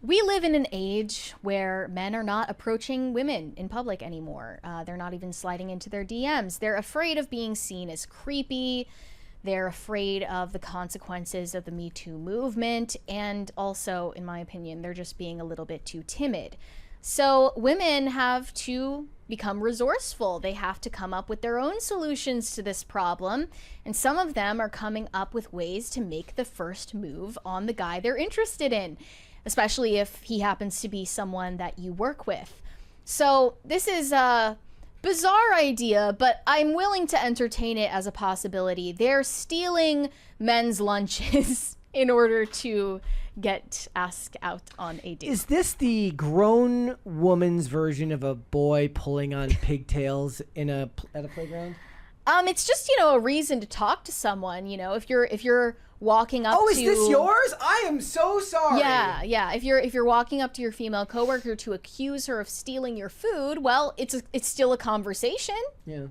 We live in an age where men are not approaching women in public anymore. They're not even sliding into their DMs. They're afraid of being seen as creepy. They're afraid of the consequences of the Me Too movement. And also, in my opinion, they're just being a little bit too timid. So women have to become resourceful. They have to come up with their own solutions to this problem. And some of them are coming up with ways to make the first move on the guy they're interested in, especially if he happens to be someone that you work with. So this is a bizarre idea, but I'm willing to entertain it as a possibility. They're stealing men's lunches in order to get asked out on a date. Is this the grown woman's version of a boy pulling on pigtails at a playground? It's just, a reason to talk to someone, if you're walking up to... Oh, is this yours? I am so sorry. Yeah. If you're walking up to your female coworker to accuse her of stealing your food, well, it's still a conversation. Yeah.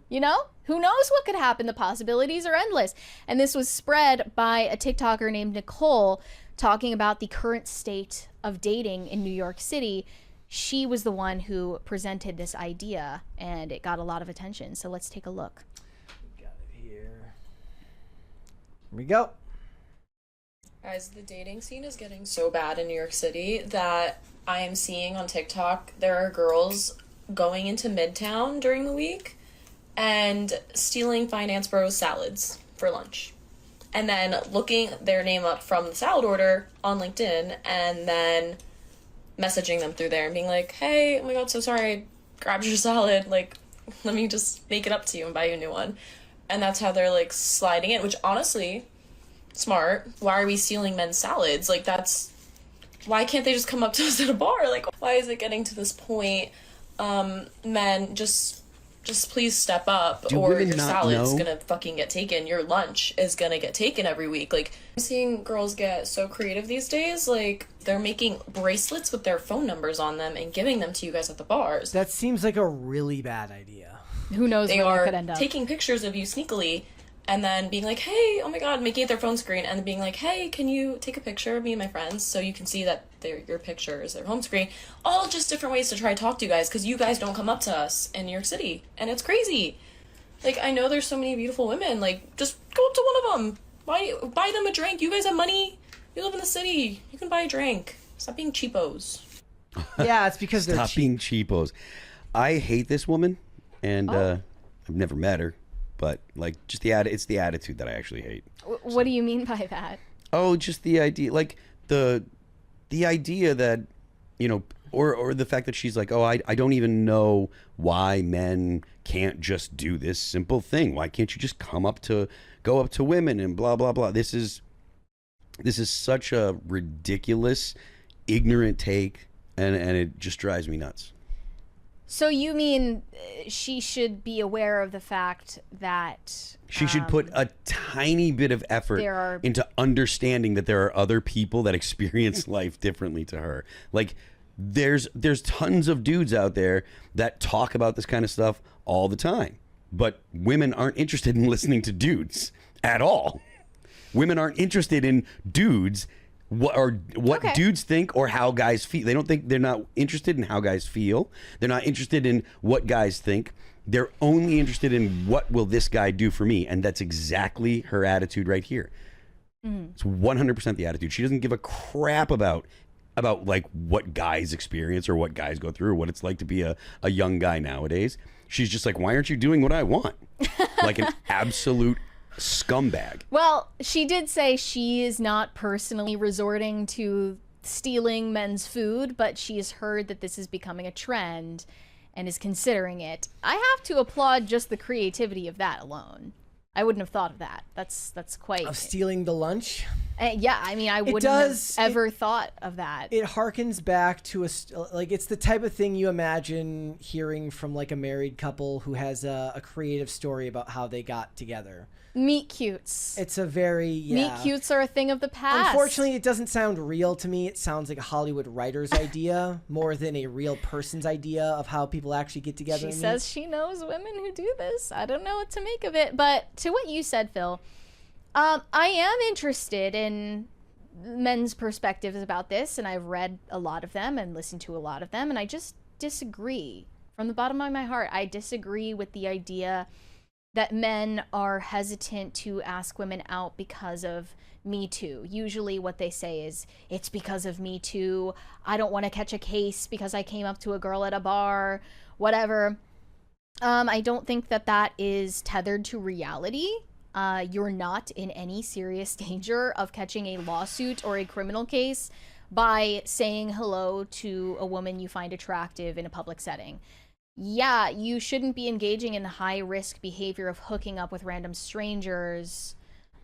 Who knows what could happen? The possibilities are endless. And this was spread by a TikToker named Nicole, talking about the current state of dating in New York City. She was the one who presented this idea, and it got a lot of attention. So let's take a look. Got it here. Here we go. Guys, the dating scene is getting so bad in New York City that I am seeing on TikTok there are girls going into Midtown during the week and stealing Finance Bros salads for lunch. And then looking their name up from the salad order on LinkedIn and then messaging them through there and being like, hey, oh my god, so sorry, I grabbed your salad. Like, let me just make it up to you and buy you a new one. And that's how they're, like, sliding in, which honestly, smart. Why are we stealing men's salads? Like, why can't they just come up to us at a bar? Like, why is it getting to this point? Men, just please step up, or your salad's gonna fucking get taken. Your lunch is gonna get taken every week. Like, I'm seeing girls get so creative these days. Like, they're making bracelets with their phone numbers on them and giving them to you guys at the bars. That seems like a really bad idea. Who knows where it could end up. They are taking pictures of you sneakily and then being like, hey, oh my god, making it their phone screen, and then being like, hey, can you take a picture of me and my friends so you can see that your picture is their home screen? All just different ways to try to talk to you guys, because you guys don't come up to us in New York City, and it's crazy. Like, I know there's so many beautiful women, like, just go up to one of them, buy them a drink. You guys have money, you live in the city, you can buy a drink. Stop being cheapos. Yeah, it's because they're Stop being cheapos. I hate this woman, and I've never met her. But, like, just it's the attitude that I actually hate. What do you mean by that? Oh, just the idea, like, the idea that, or the fact that she's like, oh, I don't even know why men can't just do this simple thing. Why can't you just go up to women and blah, blah, blah. This is such a ridiculous, ignorant take, and it just drives me nuts. So you mean she should be aware of the fact that... She should put a tiny bit of effort into understanding that there are other people that experience life differently to her. Like, there's tons of dudes out there that talk about this kind of stuff all the time. But women aren't interested in listening to dudes at all. Women aren't interested in dudes what dudes think or how guys feel. They're not interested in how guys feel. They're not interested in what guys think. They're only interested in what will this guy do for me. And that's exactly her attitude right here. Mm-hmm. It's 100% the attitude. She doesn't give a crap about like what guys experience or what guys go through or what it's like to be a young guy nowadays. She's just like, why aren't you doing what I want? Like an absolute scumbag. Well, she did say she is not personally resorting to stealing men's food, but she's heard that this is becoming a trend and is considering it. I have to applaud just the creativity of that alone. I wouldn't have thought of that. That's quite... Of stealing the lunch? Yeah, I mean, I wouldn't have ever thought of that. It harkens back to it's the type of thing you imagine hearing from like a married couple who has a creative story about how they got together. Meet cutes. It's a very, Meet cutes are a thing of the past. Unfortunately, it doesn't sound real to me. It sounds like a Hollywood writer's idea more than a real person's idea of how people actually get together. She says she knows women who do this. I don't know what to make of it. But to what you said, Phil, I am interested in men's perspectives about this, and I've read a lot of them and listened to a lot of them, and I just disagree. From the bottom of my heart, I disagree with the idea that men are hesitant to ask women out because of Me Too. Usually what they say is, it's because of Me Too. I don't want to catch a case because I came up to a girl at a bar, whatever. I don't think that that is tethered to reality. You're not in any serious danger of catching a lawsuit or a criminal case by saying hello to a woman you find attractive in a public setting. Yeah, you shouldn't be engaging in high risk behavior of hooking up with random strangers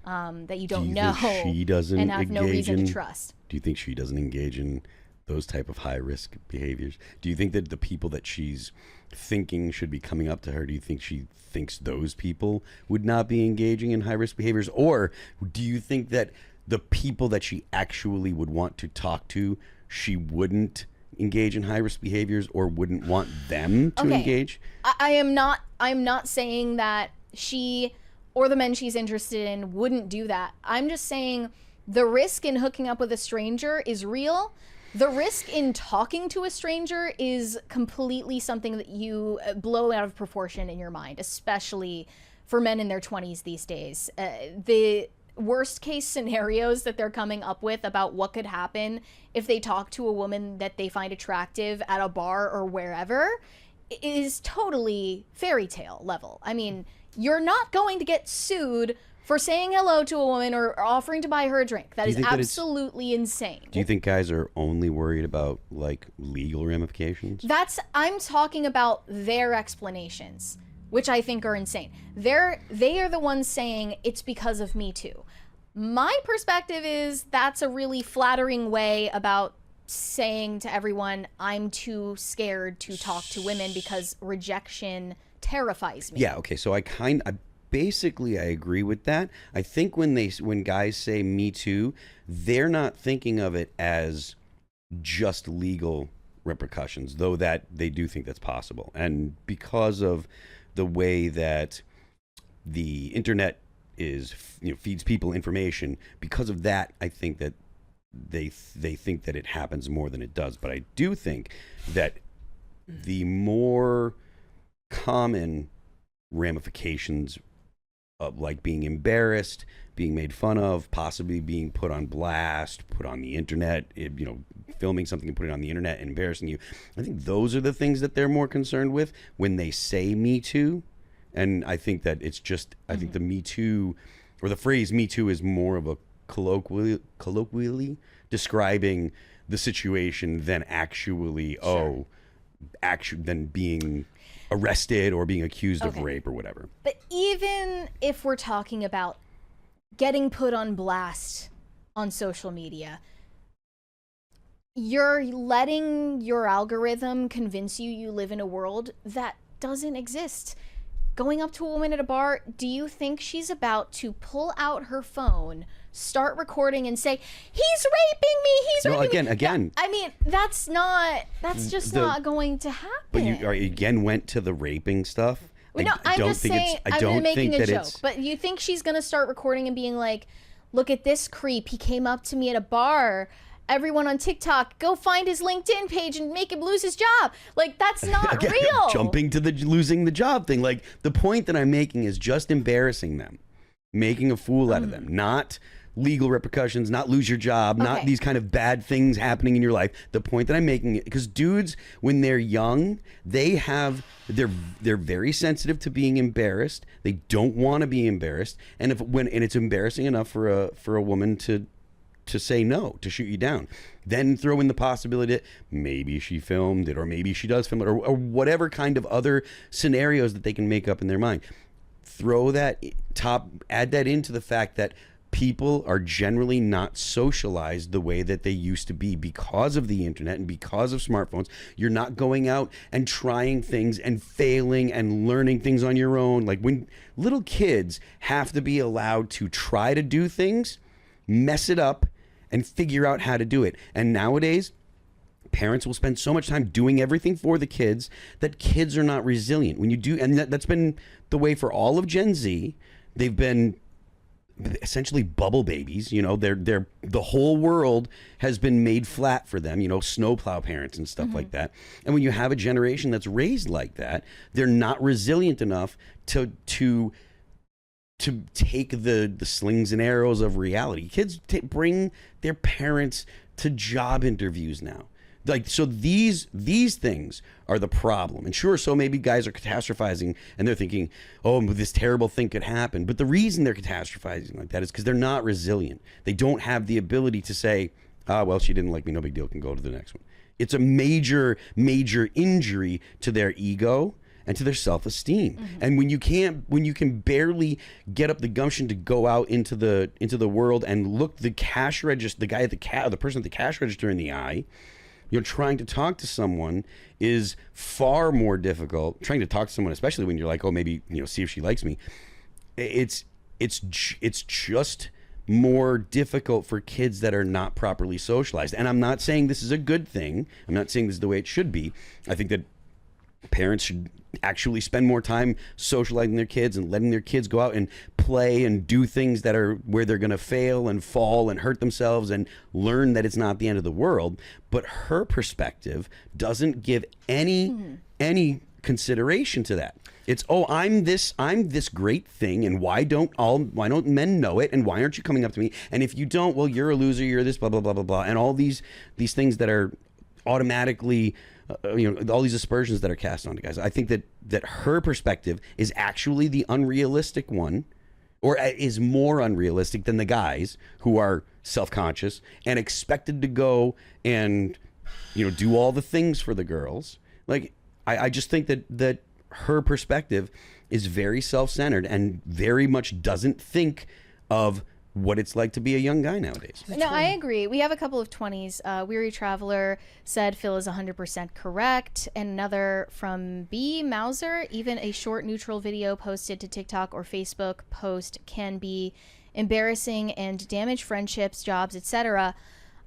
that you don't know she doesn't and have no reason to trust. Do you think she doesn't engage in those type of high risk behaviors? Do you think that the people that she's thinking should be coming up to her, do you think she thinks those people would not be engaging in high risk behaviors? Or do you think that the people that she actually would want to talk to, she wouldn't engage in high risk behaviors or wouldn't want them to engage? I'm not saying that she or the men she's interested in wouldn't do that. I'm just saying the risk in hooking up with a stranger is real. The risk in talking to a stranger is completely something that you blow out of proportion in your mind, especially for men in their 20s these days. The worst case scenarios that they're coming up with about what could happen if they talk to a woman that they find attractive at a bar or wherever is totally fairy tale level. I mean, you're not going to get sued for saying hello to a woman or offering to buy her a drink. That is absolutely insane. Do you think guys are only worried about like legal ramifications? I'm talking about their explanations, which I think are insane. They are the ones saying it's because of Me Too. My perspective is that's a really flattering way about saying to everyone, I'm too scared to talk to women because rejection terrifies me. Yeah, okay, so I basically agree with that. I think when guys say Me Too, they're not thinking of it as just legal repercussions, though that they do think that's possible. And because of the way that the internet is, feeds people information, because of that, I think that they think that it happens more than it does. But I do think that the more common ramifications of like being embarrassed, being made fun of, possibly being put on blast, put on the internet, filming something and putting it on the internet and embarrassing you. I think those are the things that they're more concerned with when they say Me Too. And I think that it's just, I think the Me Too, or the phrase Me Too, is more of a colloquially describing the situation than actually, than being arrested or being accused of rape or whatever. But even if we're talking about getting put on blast on social media, you're letting your algorithm convince you live in a world that doesn't exist. Going up to a woman at a bar, do you think she's about to pull out her phone, start recording, and say, "He's raping me, he's raping me"? Again. I mean, that's just not going to happen. But you again went to the raping stuff. No, I'm just saying, I'm making a joke. But you think she's going to start recording and being like, "Look at this creep, he came up to me at a bar. Everyone on TikTok, go find his LinkedIn page and make him lose his job." Like, that's not real. Jumping to the losing the job thing. Like, the point that I'm making is just embarrassing them, making a fool out of them, not legal repercussions, not lose your job, not these kind of bad things happening in your life. The point that I'm making, because dudes, when they're young, they're very sensitive to being embarrassed. They don't want to be embarrassed, and it's embarrassing enough for a woman to say no, to shoot you down. Then throw in the possibility that maybe she filmed it, or maybe she does film it, or whatever kind of other scenarios that they can make up in their mind. Add that into the fact that people are generally not socialized the way that they used to be because of the internet and because of smartphones. You're not going out and trying things and failing and learning things on your own. Like, when little kids have to be allowed to try to do things, mess it up, and figure out how to do it. And nowadays, parents will spend so much time doing everything for the kids that kids are not resilient. When you do, and that's been the way for all of Gen Z. They've been essentially bubble babies. You know, they're the whole world has been made flat for them. You know, snowplow parents and stuff like that. And when you have a generation that's raised like that, they're not resilient enough to take the slings and arrows of reality. Kids bring their parents to job interviews now. Like, so these things are the problem. And sure, so maybe guys are catastrophizing and they're thinking, oh, this terrible thing could happen. But the reason they're catastrophizing like that is because they're not resilient. They don't have the ability to say, well, she didn't like me, no big deal, can go to the next one. It's a major injury to their ego and to their self-esteem. And when you can barely get up the gumption to go out into the world and look the cash register, the guy at the person at the cash register in the eye, you know, trying to talk to someone is far more difficult. Trying to talk to someone, especially when you're like, oh, maybe, you know, see if she likes me. It's just more difficult for kids that are not properly socialized. And I'm not saying this is a good thing. I'm not saying this is the way it should be. I think that parents should actually spend more time socializing their kids and letting their kids go out and play and do things that are where they're going to fail and fall and hurt themselves and learn that it's not the end of the world. But her perspective doesn't give any consideration to that. It's, oh, I'm this great thing, and why don't men know it, and why aren't you coming up to me? And if you don't, well, you're a loser, you're this, blah blah blah blah blah, and all these things that are automatically all these aspersions that are cast onto guys. I think that her perspective is actually the unrealistic one, or is more unrealistic than the guys who are self-conscious and expected to go and do all the things for the girls. Like, I just think that her perspective is very self-centered and very much doesn't think of what it's like to be a young guy nowadays. No, I agree. We have a couple of 20s. Weary Traveler said Phil is 100% correct. And another from B. Mauser, even a short neutral video posted to TikTok or Facebook post can be embarrassing and damage friendships, jobs, etc.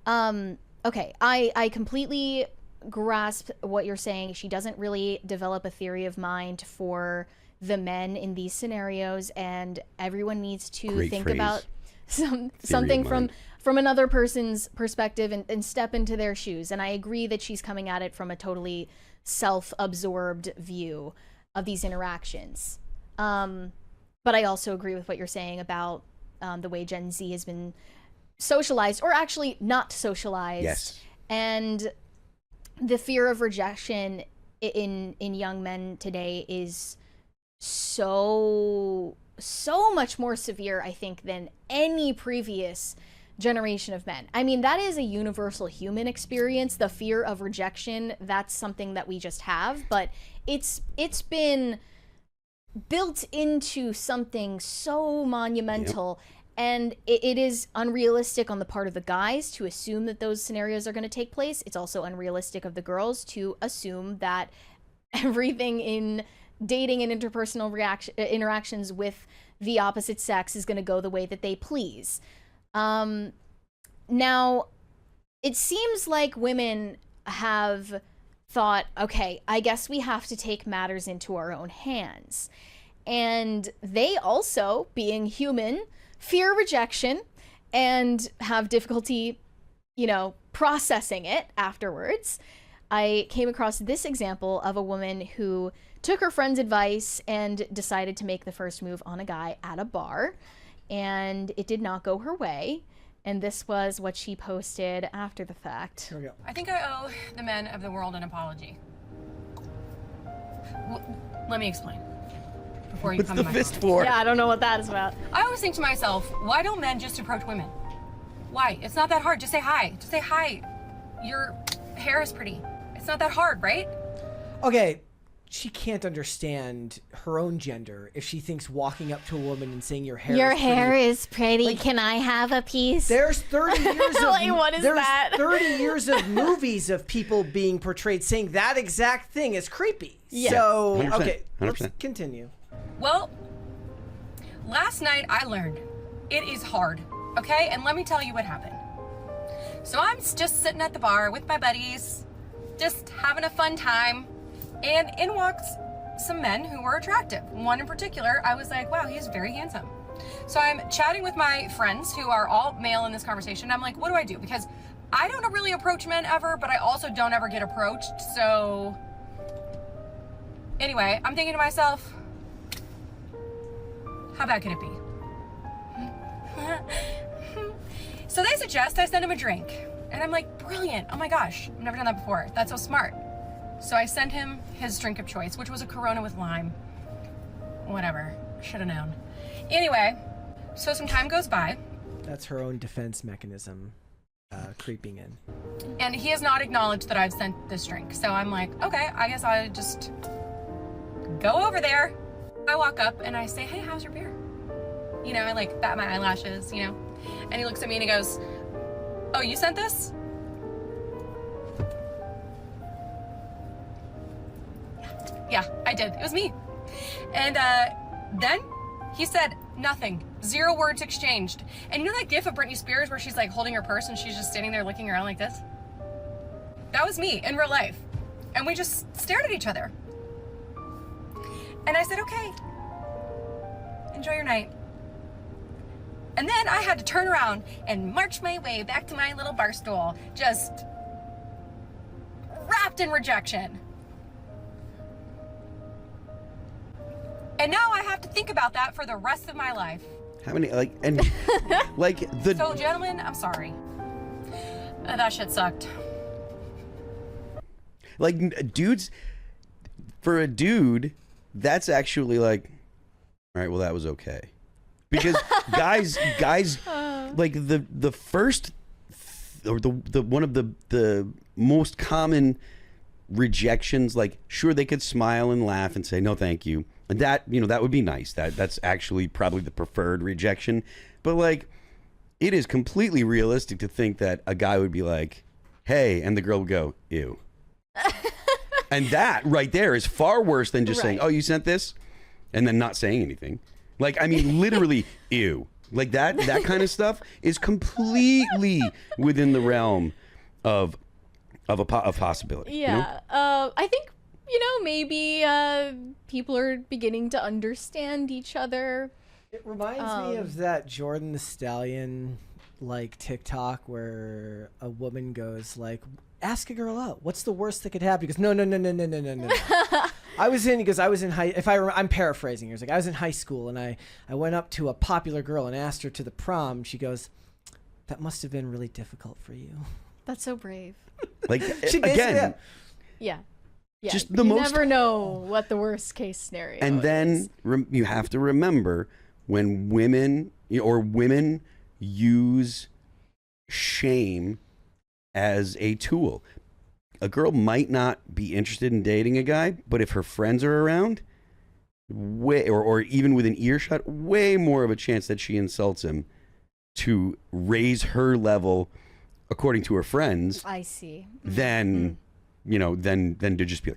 Okay, I completely grasp what you're saying. She doesn't really develop a theory of mind for the men in these scenarios, and everyone needs to think about something from another person's perspective and step into their shoes. And I agree that she's coming at it from a totally self-absorbed view of these interactions. But I also agree with what you're saying about the way Gen Z has been socialized, or actually not socialized. Yes. And the fear of rejection in young men today is so much more severe, I think, than any previous generation of men. I mean, that is a universal human experience. The fear of rejection, that's something that we just have, but it's been built into something so monumental. Yep. And it is unrealistic on the part of the guys to assume that those scenarios are going to take place. It's also unrealistic of the girls to assume that everything in dating and interpersonal interactions with the opposite sex is going to go the way that they please. Now, it seems like women have thought, okay, I guess we have to take matters into our own hands. And they also, being human, fear rejection and have difficulty, processing it afterwards. I came across this example of a woman who took her friend's advice and decided to make the first move on a guy at a bar, and it did not go her way. And this was what she posted after the fact. Here we go. I think I owe the men of the world an apology. Let me explain. Before you What's come the to my fist comments. for? Yeah, I don't know what that is about. I always think to myself, why don't men just approach women? Why? It's not that hard. Just say hi. Just say hi. Your hair is pretty. It's not that hard, right? Okay, she can't understand her own gender if she thinks walking up to a woman and saying your hair is pretty. Like, can I have a piece? There's 30 years of Like, what is that? 30 years of movies of people being portrayed saying that exact thing is creepy. Yeah. So 100%, okay, let's 100%. continue. Well, last night I learned it is hard, okay? And let me tell you what happened. So I'm just sitting at the bar with my buddies, just having a fun time, and in walked some men who were attractive. One in particular, I was like, wow, he's very handsome. So I'm chatting with my friends who are all male in this conversation. I'm like, what do I do? Because I don't really approach men ever, but I also don't ever get approached. So anyway, I'm thinking to myself, how bad could it be? So they suggest I send him a drink. And I'm like, brilliant. Oh my gosh, I've never done that before. That's so smart. So I sent him his drink of choice, which was a Corona with lime. Whatever, should have known. Anyway, so some time goes by. That's her own defense mechanism creeping in. And he has not acknowledged that I've sent this drink. So I'm like, okay, I guess I'll just go over there. I walk up and I say, hey, how's your beer? You know, I like bat my eyelashes, you know. And he looks at me and he goes, oh, you sent this? Yeah, I did. It was me. And then he said nothing. 0 words exchanged. And you know that gif of Britney Spears where she's like holding her purse and she's just standing there looking around like this? That was me in real life. And we just stared at each other. And I said, okay, enjoy your night. And then I had to turn around and march my way back to my little bar stool, just wrapped in rejection. And now I have to think about that for the rest of my life. How many, like, and, like, the... So, gentlemen, I'm sorry. That shit sucked. Like, dudes, for a dude, that's actually like, all right, well, that was okay. Because guys, like the first, or the one of the most common rejections, like, sure, they could smile and laugh and say, no, thank you. And that, you know, that would be nice. That's actually probably the preferred rejection. But like, it is completely realistic to think that a guy would be like, hey, and the girl would go, ew. And that right there is far worse than just saying, oh, you sent this? And then not saying anything. Like, I mean, literally, ew. Like that kind of stuff is completely within the realm of possibility. Yeah. You know? I think, you know, maybe people are beginning to understand each other. It reminds me of that Jordan the Stallion, like, TikTok where a woman goes, like, ask a girl out. What's the worst that could happen? He goes, no. I'm paraphrasing. He was like, I was in high school and I went up to a popular girl and asked her to the prom. She goes, that must have been really difficult for you. That's so brave. Like, She again, Yeah. just the you most. never know what the worst case scenario And is. then you have to remember when women use shame as a tool. A girl might not be interested in dating a guy, but if her friends are around, or even within earshot, way more of a chance that she insults him to raise her level according to her friends. I see. Than than to just be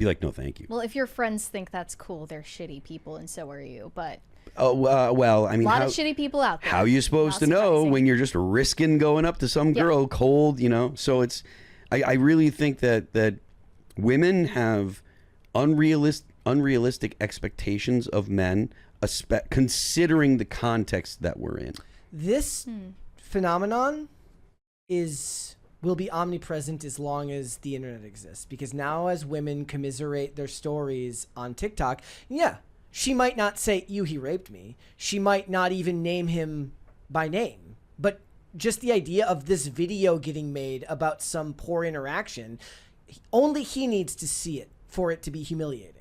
like, no, thank you. Well, if your friends think that's cool, they're shitty people, and so are you. But well, I mean, a lot of shitty people out there. How are you supposed to know when you're just risking going up to some girl cold, you know? So it's, I really think that women have unrealistic expectations of men, considering the context that we're in. This phenomenon will be omnipresent as long as the internet exists, because now as women commiserate their stories on TikTok, she might not say, he raped me. She might not even name him by name. But just the idea of this video getting made about some poor interaction, only he needs to see it for it to be humiliating.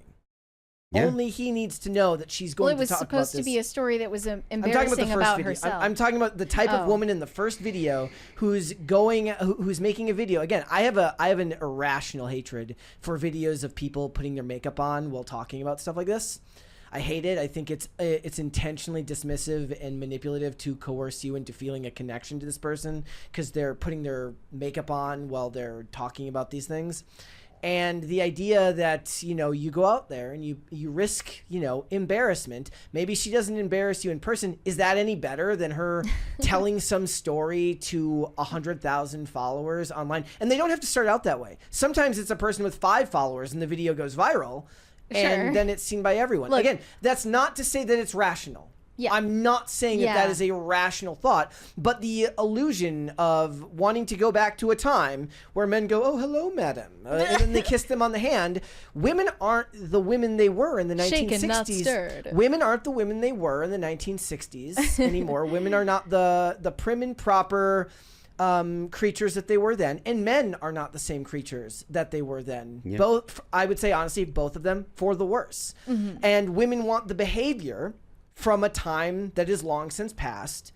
Yeah. Only he needs to know that she's going to talk about this. Well, it was supposed to be a story that was embarrassing about herself. I'm talking about the type of woman in the first video who's making a video. Again, I have an irrational hatred for videos of people putting their makeup on while talking about stuff like this. I hate it. I think it's intentionally dismissive and manipulative to coerce you into feeling a connection to this person because they're putting their makeup on while they're talking about these things. And the idea that, you go out there and you risk, embarrassment. Maybe she doesn't embarrass you in person. Is that any better than her telling some story to 100,000 followers online? And they don't have to start out that way. Sometimes it's a person with 5 followers and the video goes viral. And then it's seen by everyone. Look, again, that's not to say that it's rational. Yeah. I'm not saying that that is a rational thought, but the illusion of wanting to go back to a time where men go, "Oh, hello, madam," and then they kiss them on the hand. Women aren't the women they were in the 1960s. Shaken, not stirred. Women aren't the women they were in the 1960s anymore. Women are not the prim and proper creatures that they were then, and men are not the same creatures that they were then. Yeah. Both, I would say honestly, both of them for the worse. And women want the behavior from a time that is long since past,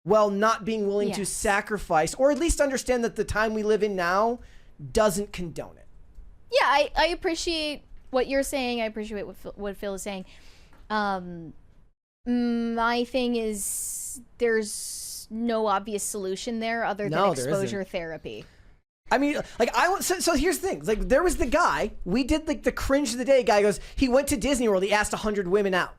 while not being willing to sacrifice, or at least understand that the time we live in now doesn't condone it. Yeah, I appreciate what you're saying. I appreciate what Phil is saying. My thing is, there's no obvious solution there other than exposure therapy. I mean, like, so here's the thing. Like, there was the guy, we did like the cringe of the day guy goes, he went to Disney World, he asked 100 women out.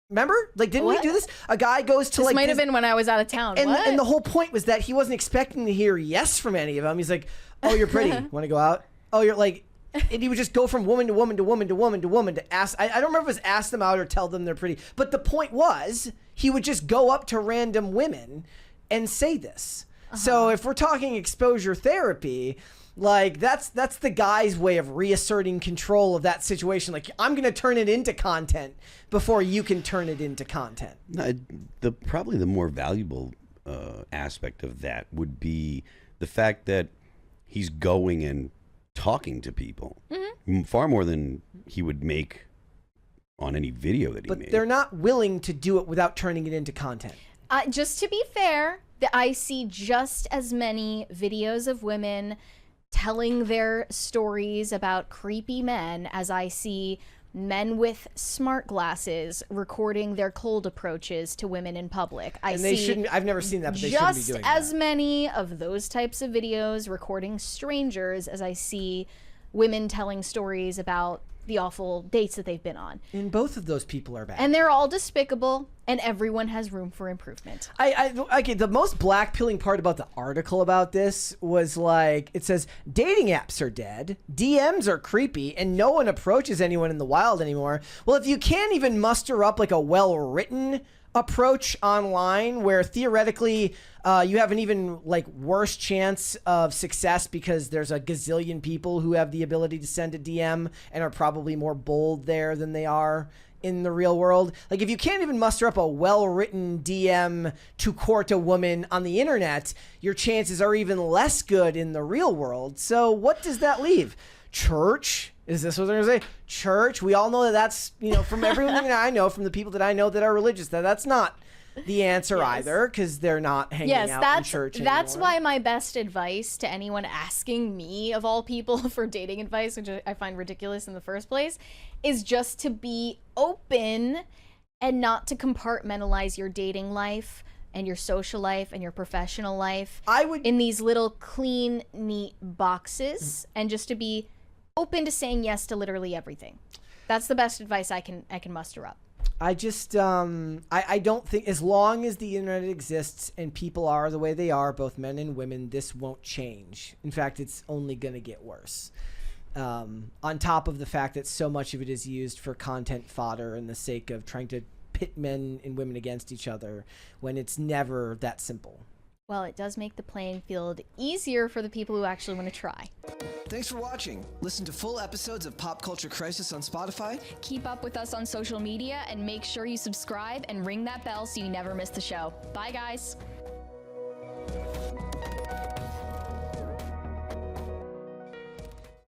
Remember? Like, didn't we do this? A guy goes to this might have been when I was out of town. And the whole point was that he wasn't expecting to hear yes from any of them. He's like, "Oh, you're pretty. Want to go out? Oh, you're like," and he would just go from woman to woman to woman to woman to woman to ask. I don't remember if it was ask them out or tell them they're pretty. But the point was, he would just go up to random women and say this. So if we're talking exposure therapy, like that's the guy's way of reasserting control of that situation. Like, I'm going to turn it into content before you can turn it into content. No, probably the more valuable aspect of that would be the fact that he's going and talking to people far more than he would make on any video that he made. But they're not willing to do it without turning it into content. Just to be fair, I see just as many videos of women telling their stories about creepy men as I see men with smart glasses recording their cold approaches to women in public. I've never seen that, but they shouldn't be doing that. Just as many of those types of videos recording strangers as I see women telling stories about the awful dates that they've been on. And both of those people are bad. And they're all despicable, and everyone has room for improvement. Okay, the most black-pilling part about the article about this was, like, it says, dating apps are dead, DMs are creepy, and no one approaches anyone in the wild anymore. Well, if you can't even muster up, like, a well-written approach online where theoretically you have an even like worse chance of success because there's a gazillion people who have the ability to send a DM and are probably more bold there than they are in the real world. Like, if you can't even muster up a well-written DM to court a woman on the internet, your chances are even less good in the real world. So what does that leave? Church? Is this what they're going to say? Church? We all know that that's, from everything that I know, from the people that I know that are religious, that's not the answer either, because they're not hanging out in church anymore. That's why my best advice to anyone asking me, of all people, for dating advice, which I find ridiculous in the first place, is just to be open and not to compartmentalize your dating life and your social life and your professional life in these little clean, neat boxes, and just to be open to saying yes to literally everything. That's the best advice I can muster up. I just I don't think, as long as the internet exists and people are the way they are, both men and women, this won't change. In fact, it's only going to get worse. On top of the fact that so much of it is used for content fodder and the sake of trying to pit men and women against each other when it's never that simple. Well, it does make the playing field easier for the people who actually want to try. Thanks for watching. Listen to full episodes of Pop Culture Crisis on Spotify. Keep up with us on social media and make sure you subscribe and ring that bell so you never miss the show. Bye, guys.